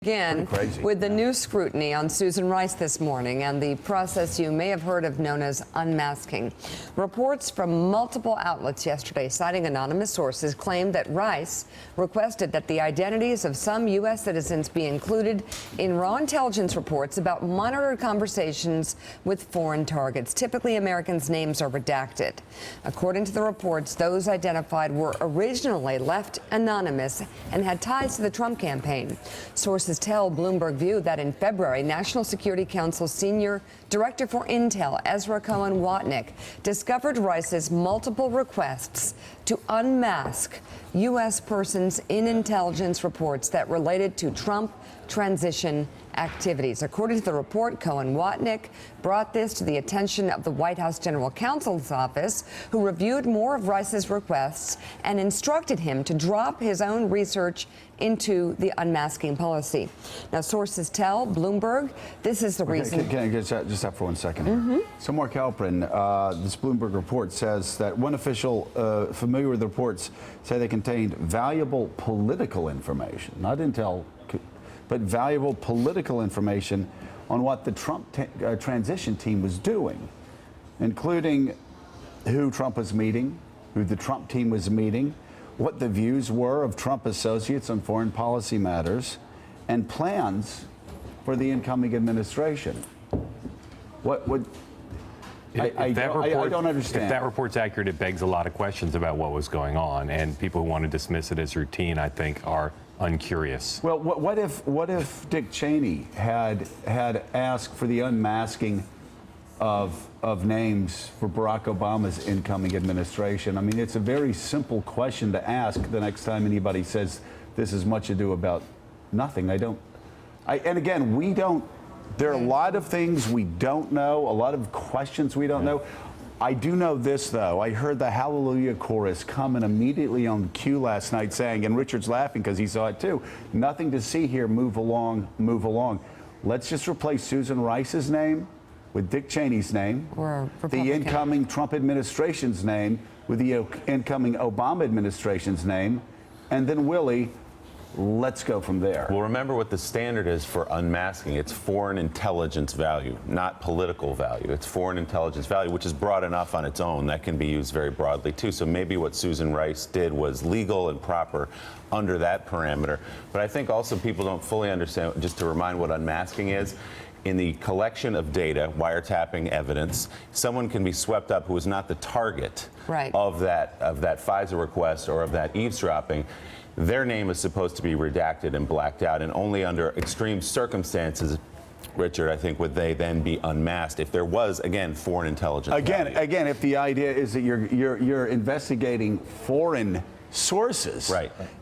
Again, with the new scrutiny on Susan Rice this morning and the process you may have heard of known as unmasking. Reports from multiple outlets yesterday, citing anonymous sources, claimed that Rice requested that the identities of some U.S. citizens be included in raw intelligence reports about monitored conversations with foreign targets. Typically, Americans' names are redacted. According to the reports, those identified were originally left anonymous and had ties to the Trump campaign. Sources tell Bloomberg View that in February, National Security Council Senior Director for Intel, Ezra Cohen-Watnick, discovered Rice's multiple requests to unmask U.S. persons in intelligence reports that related to Trump transition activities. According to the report, Cohen-Watnick brought this to the attention of the White House General Counsel's office, who reviewed more of Rice's requests and instructed him to drop his own research into the unmasking policy. Now, sources tell Bloomberg this is the reason. Can I just stop for 1 second here? So, Mark Halperin, this Bloomberg report says that one official familiar with the reports say they contained valuable political information, not intel, but valuable political information on what the Trump transition team was doing, including who Trump was meeting, who the Trump team was meeting, what the views were of Trump associates on foreign policy matters, and plans for the incoming administration. What would... I don't understand. If that report's accurate, it begs a lot of questions about what was going on, and people who want to dismiss it as routine, I think, are uncurious. Well, what if Dick Cheney had asked for the unmasking of names for Barack Obama's incoming administration? I mean, it's a very simple question to ask the next time anybody says this is much ado about nothing. And again, we don't. There are a lot of things we don't know, a lot of questions we don't know. I do know this, though. I heard the Hallelujah chorus coming immediately on cue last night saying, and Richard's laughing because he saw it too, nothing to see here, move along, move along. Let's just replace Susan Rice's name with Dick Cheney's name, the incoming Trump administration's name with the incoming Obama administration's name, and then Willie, let's go from there. Well, remember what the standard is for unmasking. It's foreign intelligence value, not political value. It's foreign intelligence value, which is broad enough on its own. That can be used very broadly, too. So maybe what Susan Rice did was legal and proper under that parameter. But I think also people don't fully understand, just to remind what unmasking is. In the collection of data, wiretapping evidence, someone can be swept up who is not the target of that FISA request or of that eavesdropping. Their name is supposed to be redacted and blacked out, and only under extreme circumstances, Richard, I think, would they then be unmasked if there was, again, foreign intelligence value. Again, if the idea is that you're investigating foreign sources,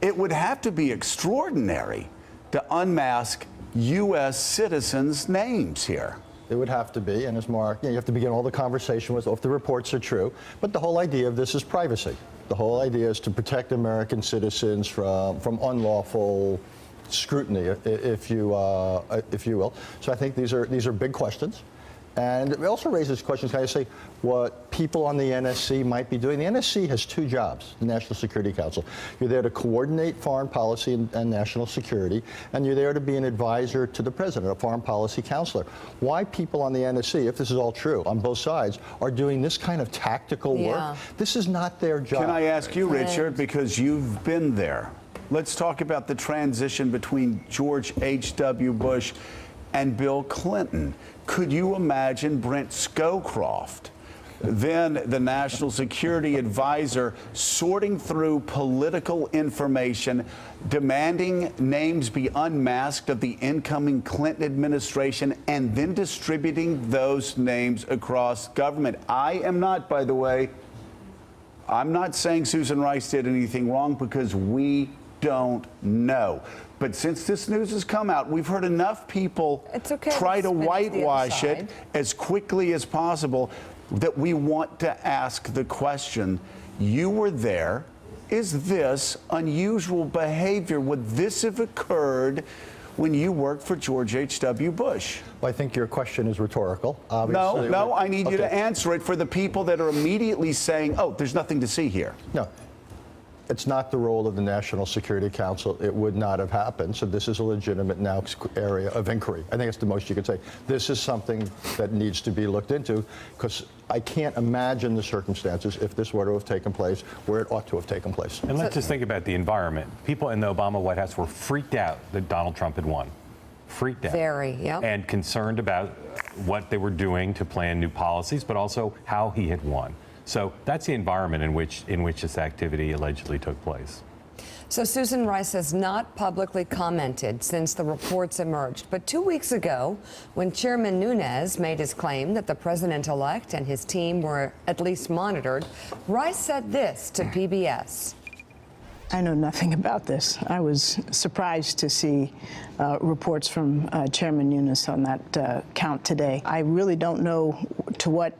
it would have to be extraordinary to unmask U.S. citizens' names here. It would have to be, and as Mark, you have to begin all the conversation with if the reports are true. But the whole idea of this is privacy. The whole idea is to protect American citizens from unlawful scrutiny, if you will. So I think these are big questions. And it also raises questions, can I say, what people on the NSC might be doing. The NSC has two jobs, the National Security Council. You're there to coordinate foreign policy and national security, and you're there to be an advisor to the president, a foreign policy counselor. Why people on the NSC, if this is all true, on both sides, are doing this kind of tactical work, this is not their job. Can I ask you, Richard, because you've been there. Let's talk about the transition between George H.W. Bush and Bill Clinton. Could you imagine Brent Scowcroft, then the National Security Advisor, sorting through political information, demanding names be unmasked of the incoming Clinton administration, and then distributing those names across government? I am not, by the way, I'm not saying Susan Rice did anything wrong, because we don't know. But since this news has come out, we've heard enough people try to whitewash it as quickly as possible that we want to ask the question, you were there, is this unusual behavior? Would this have occurred when you worked for George H.W. Bush? Well, I think your question is rhetorical. No, I need you to answer it for the people that are immediately saying, oh, there's nothing to see here. No. It's not the role of the National Security Council. It would not have happened. So this is a legitimate now area of inquiry. I think it's the most you could say. This is something that needs to be looked into, because I can't imagine the circumstances, if this were to have taken place, where it ought to have taken place. And let's just think about the environment. People in the Obama White House were freaked out that Donald Trump had won. Freaked out. Very, yeah. And concerned about what they were doing to plan new policies, but also how he had won. So that's the environment in which this activity allegedly took place. So Susan Rice has not publicly commented since the reports emerged. But 2 weeks ago, when Chairman Nunes made his claim that the president-elect and his team were at least monitored, Rice said this to PBS. I know nothing about this. I was surprised to see reports from Chairman Nunes on that count today. I really don't know to what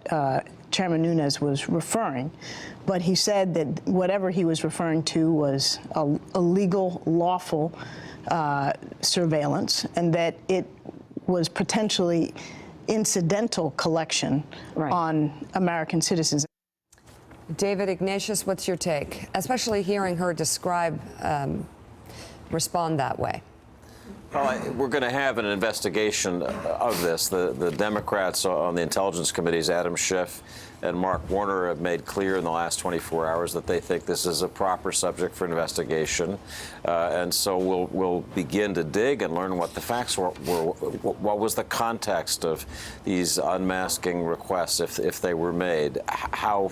Chairman Nunes was referring, but he said that whatever he was referring to was a legal, lawful surveillance, and that it was potentially incidental collection on American citizens. David Ignatius, what's your take, especially hearing her respond that way? Well, we're going to have an investigation of this. The Democrats on the Intelligence Committees, Adam Schiff and Mark Warner, have made clear in the last 24 hours that they think this is a proper subject for investigation. And so we'll begin to dig and learn what the facts were. What was the context of these unmasking requests, if they were made? How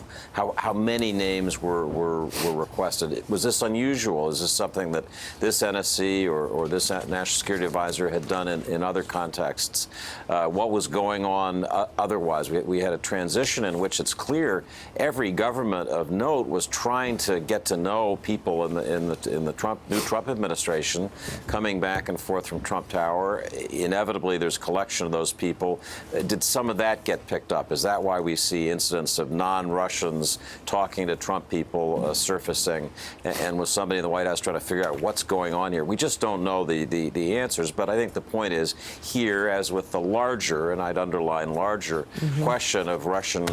many names were requested? Was this unusual? Is this something that this NSC or this National Security Advisor had done in other contexts? What was going on otherwise? We had a transition in which it's clear every government of note was trying to get to know people in the new Trump administration, coming back and forth from Trump Tower. Inevitably, there's a collection of those people. Did some of that get picked up? Is that why we see incidents of non-Russians talking to Trump people surfacing, and was somebody in the White House trying to figure out what's going on here? We just don't know the answers, but I think the point is here, as with the larger, and I'd underline larger, question of Russian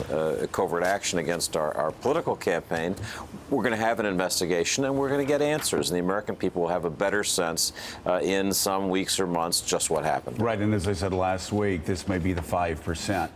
covert action against our political campaign, we're going to have an investigation and we're going to get answers, and the American people will have a better sense in some weeks or months just what happened. Right, and as I said last week, this may be the 5%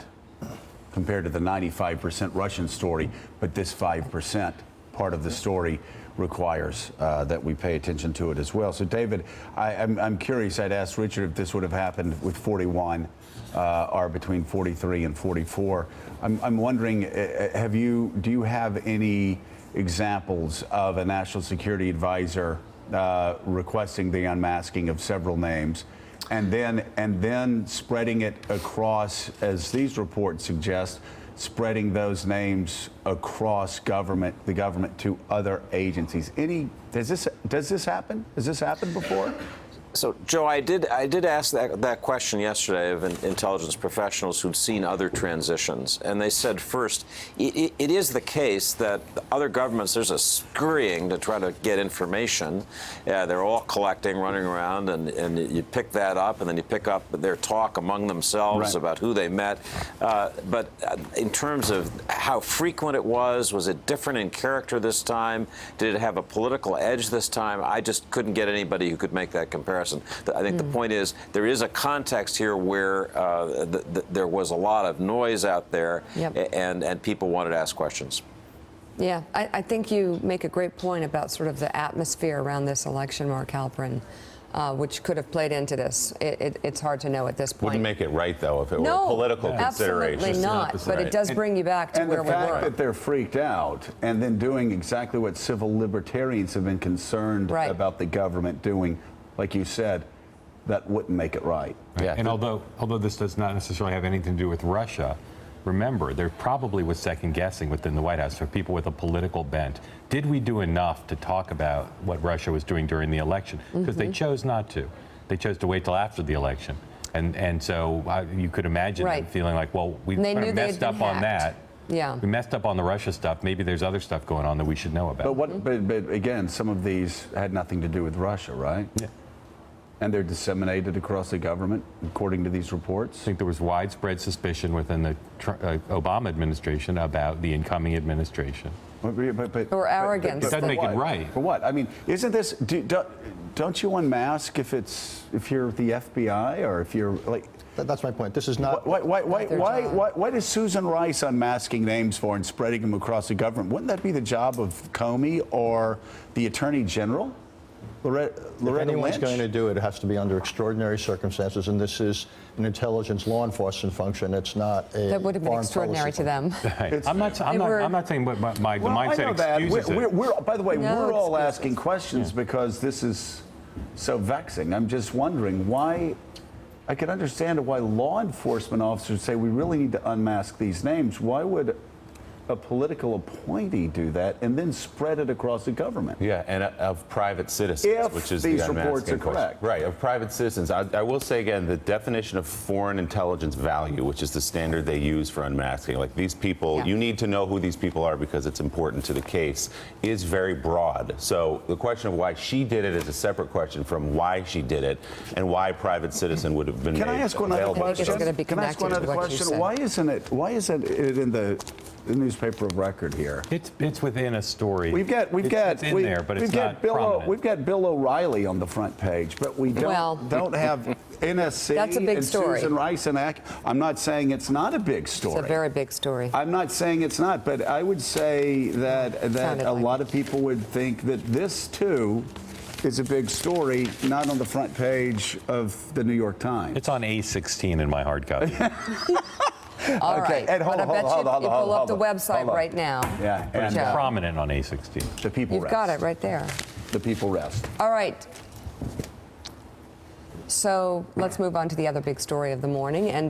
compared to the 95% Russian story, but this 5% part of the story requires that we pay attention to it as well. So, David, I'm curious. I'd asked Richard if this would have happened with 41 or between 43 and 44. I'm wondering, do you have any examples of a national security advisor requesting the unmasking of several names, and then spreading it across, as these reports suggest, spreading those names across the government to other agencies? Does this happen? Has this happened before? So, Joe, I did ask that question yesterday of intelligence professionals who'd seen other transitions, and they said, first, it is the case that other governments, there's a scurrying to try to get information. They're all collecting, running around, and you pick that up, and then you pick up their talk among themselves about who they met. But in terms of how frequent it was it different in character this time? Did it have a political edge this time? I just couldn't get anybody who could make that comparison. I think the point is there is a context here where there was a lot of noise out there, and people wanted to ask questions. Yeah, I think you make a great point about sort of the atmosphere around this election, Mark Halperin, which could have played into this. It's hard to know at this point. Wouldn't make it right, though, if it were a political consideration. Absolutely not, but it does bring you back to where we were. And the fact that they're freaked out and then doing exactly what civil libertarians have been concerned about the government doing, like you said, that wouldn't make it right. Yeah. And although this does not necessarily have anything to do with Russia, remember, there probably was second guessing within the White House for people with a political bent. Did we do enough to talk about what Russia was doing during the election? Because they chose not to. They chose to wait till after the election. And so you could imagine them feeling like, well, we kind of messed up on that. Yeah. We messed up on the Russia stuff. Maybe there's other stuff going on that we should know about. But again, some of these had nothing to do with Russia, right? Yeah. And they're disseminated across the government, according to these reports? I think there was widespread suspicion within the Obama administration about the incoming administration. But, Or arrogance. It doesn't for make it what? right. For what? I mean, isn't this? Don't you unmask if you're the FBI or if you're like? That's my point. This is not. Why is Susan Rice unmasking names for and spreading them across the government? Wouldn't that be the job of Comey or the Attorney General? Loretta If anyone's Lynch? going to do it, it has to be under extraordinary circumstances, and this is an intelligence law enforcement function. It's not a That would have been foreign extraordinary policy to function. them. Right. I'm not saying the Well, I mindset know that. excuses it. By the way, No we're all excuses. asking questions because this is so vexing. I'm just wondering why. I could understand why law enforcement officers say we really need to unmask these names. Why would a political appointee do that and then spread it across the government? Yeah, and of private citizens, If which is these the reports unmasking are correct. question. Right, of private citizens. I will say again, the definition of foreign intelligence value, which is the standard they use for unmasking, like these people, Yeah. you need to know who these people are because it's important to the case, is very broad. So the question of why she did it is a separate question from why she did it and why private citizen would have been Can made I ask one other available. I think it's question? gonna be Can I ask one connected other to what you question? said. Why isn't it in the newspaper of record here? It's within a story. It's in there, but it's not prominent. We've got Bill O'Reilly on the front page, but we don't have NSC That's a big and story. Susan Rice and I'm not saying it's not a big story. It's a very big story. I'm not saying it's not, but I would say that Sounded a like lot it. of people would think that this too is a big story, not on the front page of the New York Times. It's on A16 in my hard copy. All Okay, right. Ed, hold but on, I bet hold on, you hold pull on, up the hold on. website Hold on. right now. Yeah, But it's and Yeah. prominent on A16. the people You've rest. got it right there. The people rest. All right. So let's move on to the other big story of the morning. And